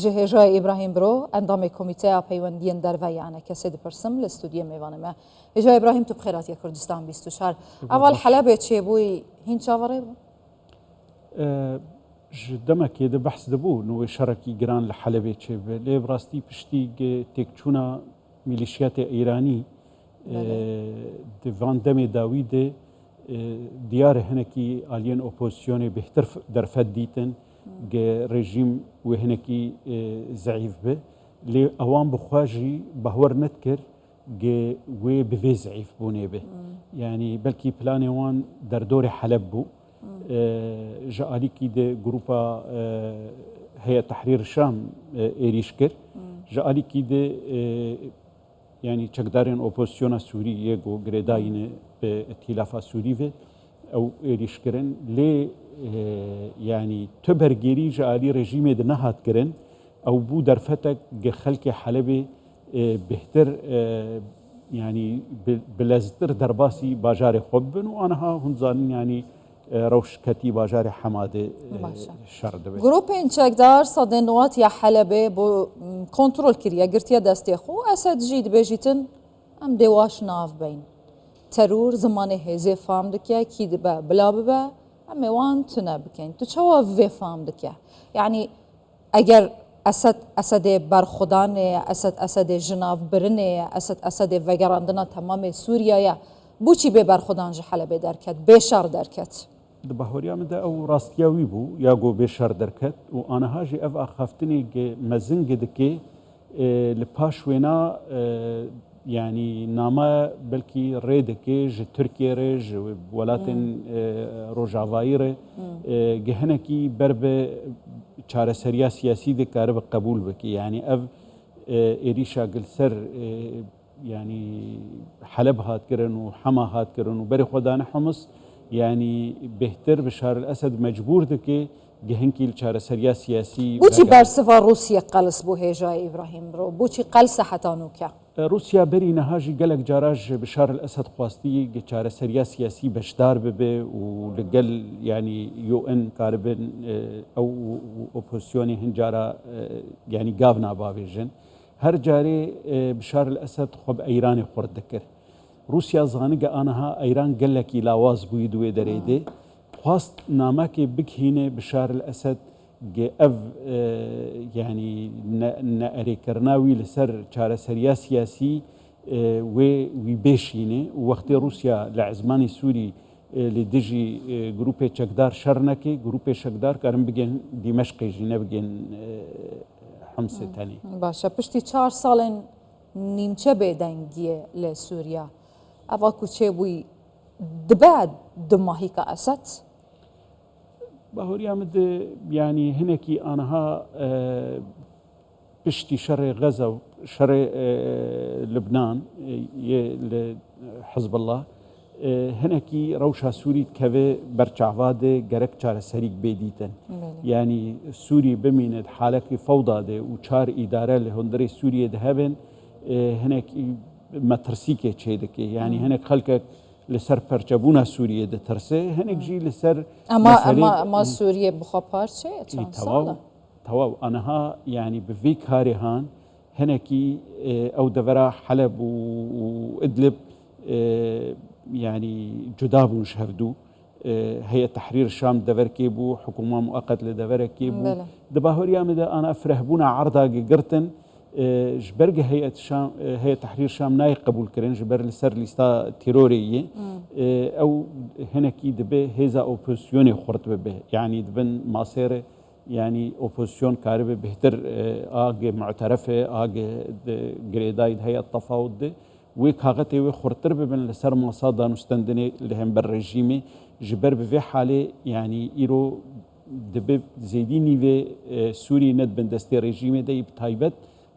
جهێژای ئیبراهیم برۆ ئەندامی کۆمیتەیە پەیوەندیان دەرڤیانە کەسێ دپرسم لە ستودیە میوانەمە هێژای ئیبراهیم تو بخێراتیە کوردستان 24 ئەوال حەلەبێ چێبووی هین چاوەڕێ بوو دەمەکێدە بەحس دەبوو نوێ شەڕێکی گران لە حەلەبێ چێبێ لێ بڕاستی پشتی تێکچوونە میلیشیاتی ئەیرانی دیڤان دەمێ داویدێ دیارە هەنێکی ئالیەن ئۆپۆزیسیۆنێ بهتر دەرفەت دیتن رژیم و هەنێکی زعیف بێ لێ ئەوان بخواژی بەهوەر نەتکرد وێ بڤێ زعیف بوونێ بێ یعنی بەلکی پلانێوان دەردۆری حەلەب بوو ژە ئالیکی دێ گروپا هەیە تەحریر شام ئێریش کرد ژە ئالیکی دێ yani çekdarên opozisyona Sûriyê got girêdayîne bi îtilâfa Sûrî ve ew êrîşkirin lê yani tu bergerî ji alî rejîmê de nehat kirin ew bû derfetek gi xelkê Helebê bêhtir yani bi leztir derbasî bajarê xwe bibin û aniha hûn zanin yani rewşketî bajarê Hemadê şer dibe. Grupên çekdar sedên watiya Helebê bû kontrol kiriye girtiye destê xwe Esed jî dibêjîtin em dê waş nav beyn. Terûr zimanê hêzê fam dike kî dibe bila bibe em ê wan tune bikin. Tu çawa vê fam dike? Yani eger Esedê berxwedanê, Esedê ji nav birinê, Esedê vegerandina temamê Sûriyaya بۆچی بێ بەرخۆدان ji Helebê derket bê şer derket di bahoriya min de ew rastiya wî bû ya got bê şer derket û aniha jî ev axaftinê mezin dike li paş wêna yani nama belkî rê dike ji Tirkiye re ji welatên Rojavayî re hinekî ber bi çareseriya siyasî dikare bi qebûl bike yani ev êrîşa gilser yani Heleb hat kirin û Hema hat kirin û berê xwe dane Hems yani bêhtir Bişar el-Esed mecbûr dike gihinkî li çareseriya siyasî بۆچی bersiva Rûsya qelis bû hêjayê İbrahim Birû bûçî qelse heta nûke Rûsya berî niha jî gelek cara ji Bişar el-Esed xwastî çareseriya siyasî beşdar bibe û li gel yani UN karibin ew opozisyonê hin cara yani gav nabavêjin her carê Bişar el-Esed xwe bi Eyranê xurt dikir. Rûsya zanige aniha Eyran gelekî lawaz bûyî di wê derê de xwast namekê bigihîne Bişar el-Esed ev yani neerêkirina wî li ser çareseriya siyasî wê wî bêşîne û wextê Rûsya li ezmanê Sûrî li dijî grupê çekdar şer neke grupê çekdar karin bigên Dîmeşqê jî nebigên Hemsê tenê. Başa piştî 4 salên nîmçe bêdengiyê li Sûriya eva ku çêbûyî dibe du mahîka Esed bahoriya min de yani hinekî aniha piştî şerê Geza û şerê Libnan li Hizbullah hinekî rewşa Sûrî dikeve berçava de gerek çareserîk bêdîtin yani Sûrî bimîne di halekî fewda de û çar îdare li hundirê Sûriyê de hebin hinekî metirsîkê çê dike yani hinek xelkek li ser perçebûna Sûriyê de tirse hinek jî li ser ama Sûriye bixwe parçeye tewaw aniha yani bi vê karê han hinekî ew devera Heleb û Idlib yani cuda bûn ji hevdû heyet Tehrir Şam deverkê bû hikûma mueqet li deverekê bû di bahoriya min de ana firehbûna erda girtin ji ber heyet Tehrir Şam nayê qebûl kirin ji ber li ser lîsta terorê yê ew hinekî dibe hêza opozisyonê xurt bibe yani dibin masêre yani opozisyon karibe bêhtir agê mu'terefê agê girêdayî heyet tefawut de wê kaxetê wê xurttir bibin li ser masa danûstendinê li hember rejîmê ji ber bi vê halê yani îro dibe zêdî nîvê Sûrî nedibin destê rejîmê de bi taybet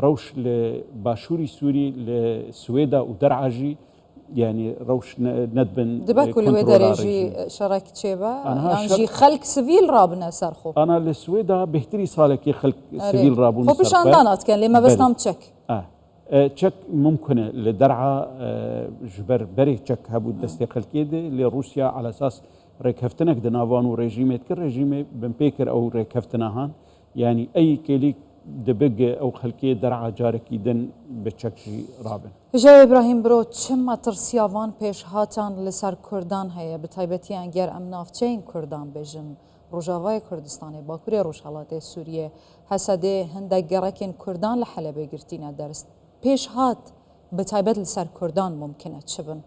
rewş li başûrî Sûrî li Swêda û Der'a jî yani rewş nedibin dibe ku li wê derê jî şerek çêbe yan jî xelk sivîl rabine ser xwe ana li Swêda bêhtirî salekê xelk sivîl rabûn xwe pişandan atken lê me bestam çek çek mumkine li Der'a ji ber berê çek hebû destê xelkê de lê Rûsya ala esas rêkeftinek di navan û rejîmê dikir rejîmê bin pê kir ew rêkeftina han yani eyî kêlî دبق أو خلقية درعا جاركي دن بتشكشي رابن. جای ابراهیم برو چما ترسیاوان پیش هاتان لسر کردان هیا به تایبەتی ئەنگەر ئەم ناوچەین کوردان بێژن ڕۆژاوای کوردستانی باکووری ڕۆژهەڵاتی سووریە هەسەدێ هەندێک گەڕەکێن کوردان لە حەلەبێ گرتینە دەرست پیش هات به تایبەت لسر کردان ممکنە چ بن؟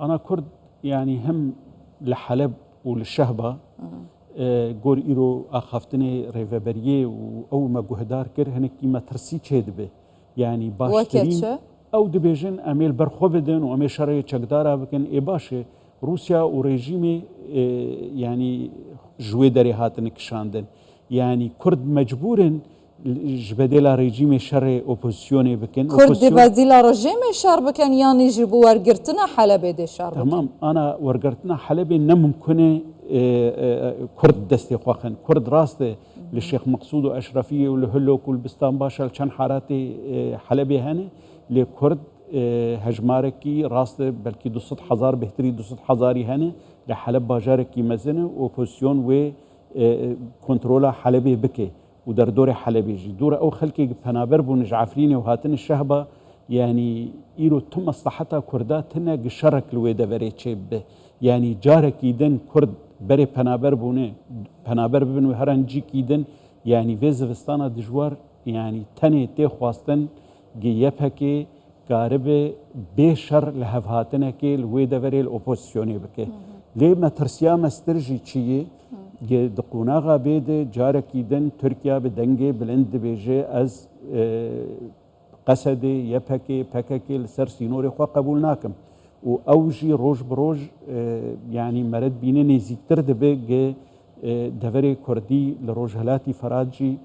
أنا كرد يعني هم لحلب وللشهبة گور ایرو آخافتنی ریوبریه و او ما گهدار کر هنک ما ترسی چه دبه یعنی باشترین او دبیجن امیل برخو بدن و امیل شرعی چکدارا بکن ای باشه روسیا و رژیم يعني جوی داری هاتن کشاندن يعني کرد مجبورن جبدیلا رژیم شرع اپوزیونی بکن کرد جبدیلا رژیم شر بکن یعنی جبو ورگرتنا حلب ده شر بکن تمام انا ورگرتنا حلب نممکنه كرد دستي خواخن كرد راسته للشيخ مقصود واشرفيه ولهلو كل بستان باشا كان حاراتي حلبي هاني لكرد هجماركي راسته بلكي 200,000 بهتري 200,000 هاني لحلب باجاركي مزنه وبوزيون و كنترولا حلبي بكي ودر دور حلبي جي دور او خلكي بنابر بون جعفريني وهاتن الشهبه يعني ايرو تم مصلحتها كردات هنا قشرك الويدا بريتشيب يعني جارك يدن كرد بري پنابر بونه پنابر ببن و هرانجی کیدن يعني وزوستانا دجوار يعني تنه تی خواستن گیپکی قارب بشر لهفهاتنه که لوی دوری الاپوزیسیونی بکه لی مترسیا مسترجی چیه دقوناغا بيد جاركي دن تركيا بدنجي بلند بيجي از قصدي يبكي بككي لسر سينوري خوا قبول ناكم و اوجي روج بروج يعني مرد بيني نزيكتر دبي دفري كردي لروجهلاتي فراجي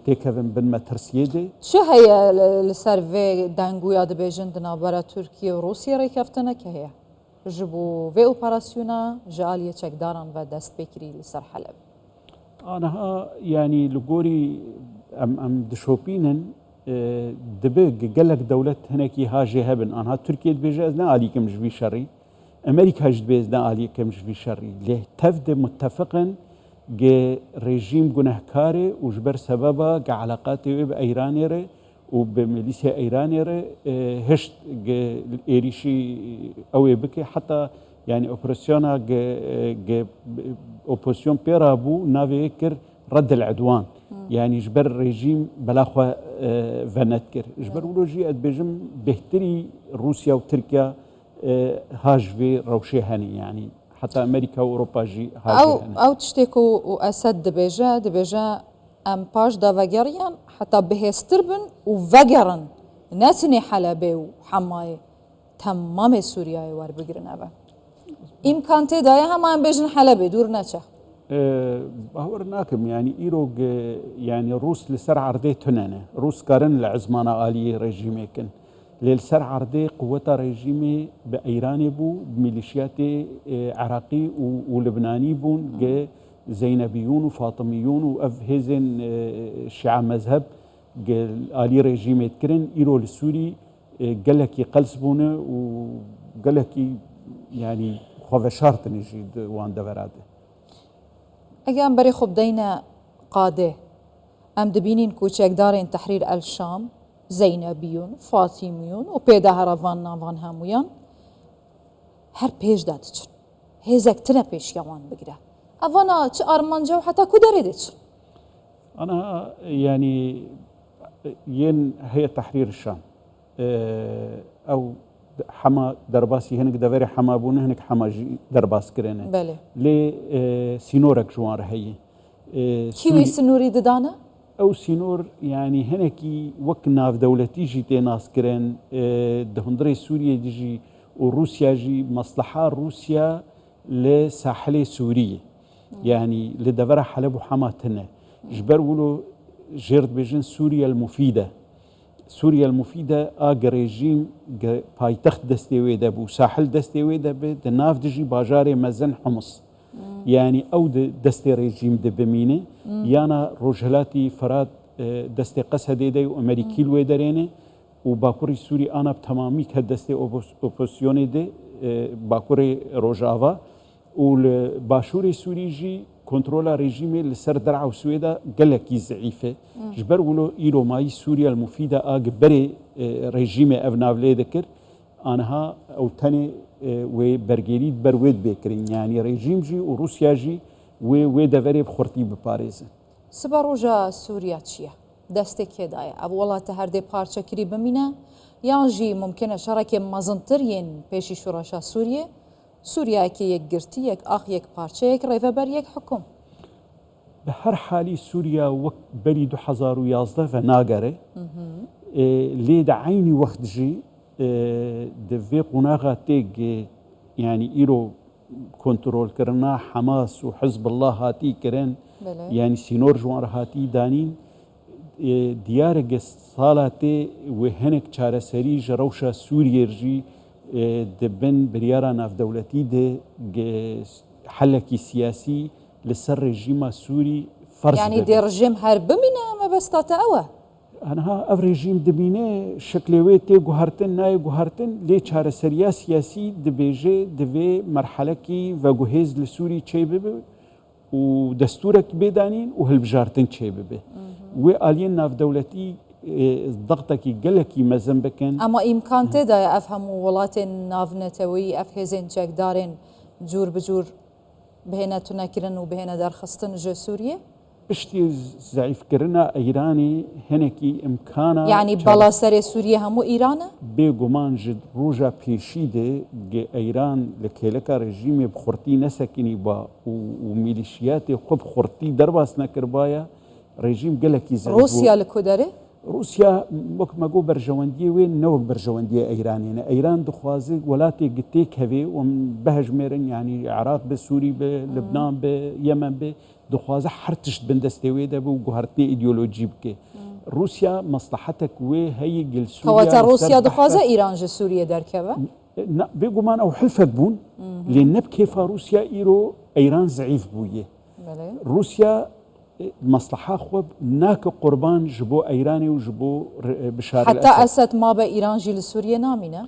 تيكفن بن مترسيه دي شو هي لسر في دانجويا دبيجن دنابرا تركيا وروسيا ريكفتنا كهي جبو في اوبراسيونا جاليه تشكداران و دست بكري لسر حلب انا يعني لغوري ام دشوبينن دبي قالك دولة هناكي هاجي هبن انا تركيا دبيجاز لا عليكم جبي شري امريكا جدبيز لا عليكم جبي شري ليه تفد متفقا ريجيم جنهكاري وجبر سببا علاقاتي بايرانيري وبميليسيا ايرانيري هشت ايريشي او بكي حتى يعني اوبراسيونا اوبوزيون بيرابو نافيكر رد العدوان يعني جبر ريجيم بلاخوا فنتكر جبر ولوجي ادبجم بهتري روسيا وتركيا هاج في روشي هني يعني حتى امريكا واوروبا جي هاج او تشتكو واسد دبيجا ام باش دافاجريان حتى بهستربن وفجرن ناتني حلبي وحماي تمام سوريا ور بگرن ابا امكان تدايا هم بيجن حلبي دور نچه باور ناكم يعني ايروغ يعني روس لسر عرضي تنانه روس كارن لعزمانا آلية رجيمي كن للسر عرضي قوة رجيمي بأيراني بو بميليشياتي عراقي ولبناني بون زينبيون وفاطميون وأف هزن شيعة مذهب آلية رجيمي تكرن ايرو للسوري قالك يقلس بونه وقالك يعني خوفشارت نجي وان دفراده اگه بری خوب دینا قاده ام دبینین کوچک دارین تحریر الشام زینبیون فاطمیون و پیدا هروان نوان همویان هر پیش داد چن هزک تنه پیش یوان بگیره اوانا چه آرمانجا و حتی کداری دیچ انا يعني ين هي تحرير الشام او حما درباسي هنك دفري حما بون هنك حما درباس كرينه بله لي سينورك جوار هي كيوي سنوري ددانا او سينور يعني هنكي وكنا في دولتي جي ناس كرين دهندري سوريا ديجي وروسيا جي مصلحه روسيا لساحل سوريا يعني لدفر حلب وحما تنه جبر ولو جيرد بيجن سوريا المفيده سوريا المفيدة آقا ريجيم بايتخت دستيوي دابو ساحل دستيوي دابو دناف دجي باجاري مزن حمص يعني او دستي ريجيم دبمينه يانا روجهلاتي فراد دستي قس هديدي وامريكي الوي دارينه وباكوري سوري انا بتمامي كدستي اوبوزيوني دي باكوري روجافا والباشوري سوري جي كنترولا ريجيمي لسر درعا وسويدا قالك ضعيفة جبر ولو إيرو ماي سوريا المفيدة بري ريجيمي أفنافلي ذكر أنها أو تاني وبرجيريد برويد بكرين يعني ريجيم جي وروسيا جي ودفري بخورتي بباريس سباروجا سوريا تشيا دستك هدايا أولا تهردي بارشا كري بمينا يانجي ممكن شركة مزنترين بيشي شوراشا سوريا كي يك قرتي يك أخ يك بارشا يك ريفبر يك حكم بهر حالي سوريا وقت بري 2011 فناقرة ليد عيني وقت جي دفي قناغا تيج يعني إيرو كنترول كرنا حماس وحزب الله هاتي كرن يعني سينور جوار هاتي دانين ديارك صالاتي وهنك چاره سري جروشا سوريا رجي دبن بريارا ناف دولتي ده حلكي سياسي لسر رجيم سوري فرض يعني دي رجيم حرب منا ما بس تتأوى أنا أف رجيم دبينه شكلوي تي جوهرتن ناي جوهرتن ليه چاره سريا سياسي دبيجي دبي مرحلة كي وجهز لسوري تشيبه ودستورك بدانين وهالبجارتن تشيبه وآلين ناف دولتي ضغطك قلكي مزن بكن اما امكان تدا افهم ولات ناف نتوي افهزن چك دارن جور بجور بهنا تنكرن وبهنا درخستن جو سوريا اشتي ضعيف كرنا ايراني هنكي امكانا يعني بلا سر سوريا همو ايران بيغمان جد روجا بيشيده ايران لكيلكا رجيم بخورتي نسكني با وميليشيات خب خورتي درباس نكربايا رجيم قلكي ضعيف روسيا لكودره روسيا وك ما جو برجوانديه وين نوك برجوانديه ايران يعني ايران دخوازي ولاتي قتيك هبي وبهج ميرن يعني عراق بسوري بلبنان بيمن دخوازه حرتش بندستوي ده وجهرتني ايديولوجي بك روسيا مصلحتك وهي جل سوريا كوتا روسيا دخوازه ايران جو سوريا دركبه بيقوا مان او حلفك بون لان كيف روسيا ايرو ايران ضعيف بويه روسيا مصلحة خوب ناك قربان جبو ايراني وجبو بشار حتى الاسد اسد ما با ايران جي لسوريا نامينا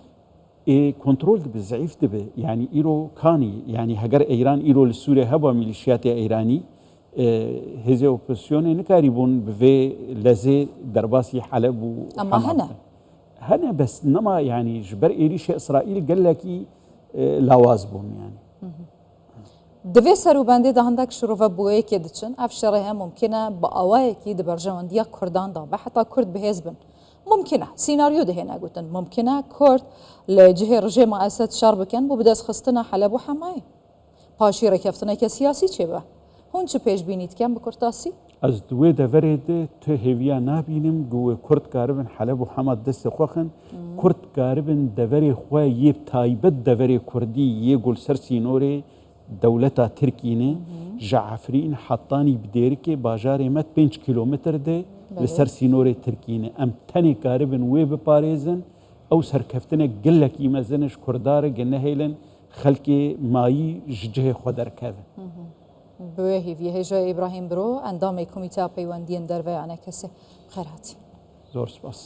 كنترول دبي ضعيف دبي يعني ايرو كاني يعني هجر ايران ايرو لسوريا هبا ميليشيات ايراني هذه اوبوزيسيون نكاريبون بفي لازي درباسي حلب اما هنا بس نما يعني جبر ايريش اسرائيل قال لك لاوازبون يعني دوی سروبنده ده هندک شروع بویه که دچن افشاره هم ممکنه با آوای کی دبرجواندیا کردان دا و حتی کرد بهزبن ممکنه سيناريو ده هنا قلتن ممکنه کرد لجهه رژیم اسد شر بکن بو بدس خستنا حلب و حمایه پاشی رکفتنه که سیاسی چه به هون چه پیش بینید کم بکرتاسی از دوی دورده تو هویا نبینم گو کرد کاربن حلب و حمد دست خوخن کرد کاربن دوری خواه یه تایبت دوری کردی یه گل سر سینوره دولتا تركيني جعفرين حطاني بديركي باجاري مت 5 كيلومتر ده لسر سينوري تركيني ام تاني كاربن وي بباريزن او سركفتنا قلك يمزنش كردار جنهيلن خلقي ماي ججه خدر كذا بوهي في هجا ابراهيم برو اندام كوميتا بيواندين دربي انا كسي خيراتي زور سپاس